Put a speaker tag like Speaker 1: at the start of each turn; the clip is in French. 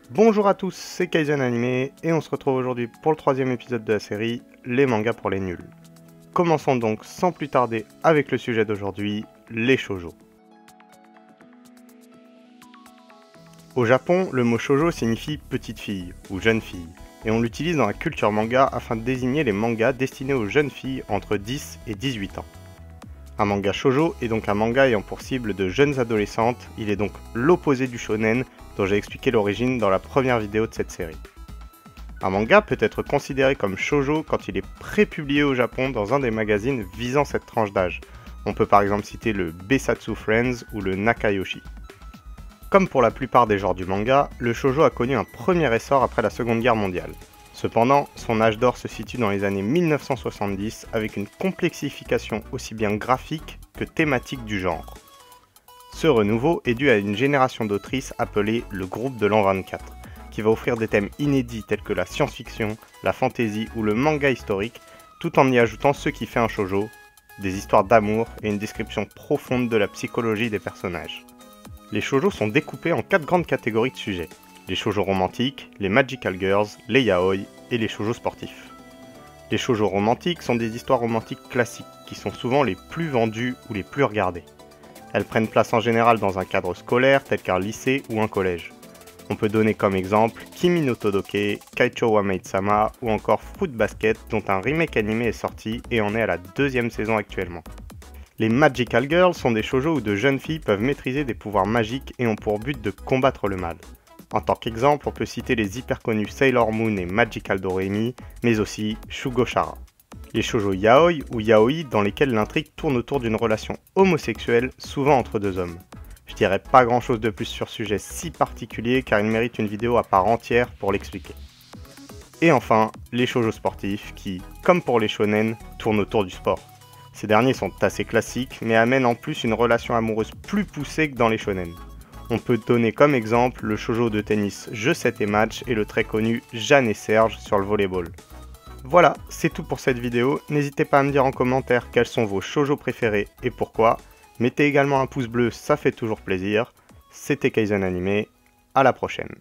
Speaker 1: Bonjour à tous, c'est Kaizen Animé et on se retrouve aujourd'hui pour le troisième épisode de la série Les mangas pour les nuls. Commençons donc sans plus tarder avec le sujet d'aujourd'hui, les shoujo. Au Japon, le mot shoujo signifie petite fille ou jeune fille et on l'utilise dans la culture manga afin de désigner les mangas destinés aux jeunes filles entre 10 et 18 ans. Un manga shoujo est donc un manga ayant pour cible de jeunes adolescentes, il est donc l'opposé du shonen dont j'ai expliqué l'origine dans la première vidéo de cette série. Un manga peut être considéré comme shoujo quand il est prépublié au Japon dans un des magazines visant cette tranche d'âge. On peut par exemple citer le Besatsu Friends ou le Nakayoshi. Comme pour la plupart des genres du manga, le shoujo a connu un premier essor après la Seconde Guerre mondiale. Cependant, son âge d'or se situe dans les années 1970 avec une complexification aussi bien graphique que thématique du genre. Ce renouveau est dû à une génération d'autrices appelée le groupe de l'an 24, qui va offrir des thèmes inédits tels que la science-fiction, la fantasy ou le manga historique, tout en y ajoutant ce qui fait un shoujo, des histoires d'amour et une description profonde de la psychologie des personnages. Les shoujo sont découpés en 4 grandes catégories de sujets. Les shoujo romantiques, les magical girls, les yaoi et les shoujo sportifs. Les shoujo romantiques sont des histoires romantiques classiques qui sont souvent les plus vendues ou les plus regardées. Elles prennent place en général dans un cadre scolaire tel qu'un lycée ou un collège. On peut donner comme exemple Kimi no Todoke, Kaicho wa Maid-sama ou encore Fruit Basket dont un remake animé est sorti et en est à la 2e saison actuellement. Les Magical Girls sont des shoujo où de jeunes filles peuvent maîtriser des pouvoirs magiques et ont pour but de combattre le mal. En tant qu'exemple, on peut citer les hyper connus Sailor Moon et Magical Doremi, mais aussi Shugo Chara. Les shoujo yaoi ou yaoi dans lesquels l'intrigue tourne autour d'une relation homosexuelle, souvent entre deux hommes. Je dirais pas grand chose de plus sur ce sujet si particulier car il mérite une vidéo à part entière pour l'expliquer. Et enfin, les shoujo sportifs qui, comme pour les shonen, tournent autour du sport. Ces derniers sont assez classiques mais amènent en plus une relation amoureuse plus poussée que dans les shonen. On peut donner comme exemple le shoujo de tennis Je 7 et Match et le très connu Jeanne et Serge sur le volleyball. Voilà, c'est tout pour cette vidéo, n'hésitez pas à me dire en commentaire quels sont vos shoujo préférés et pourquoi. Mettez également un pouce bleu, ça fait toujours plaisir. C'était Kaizen Animé, à la prochaine.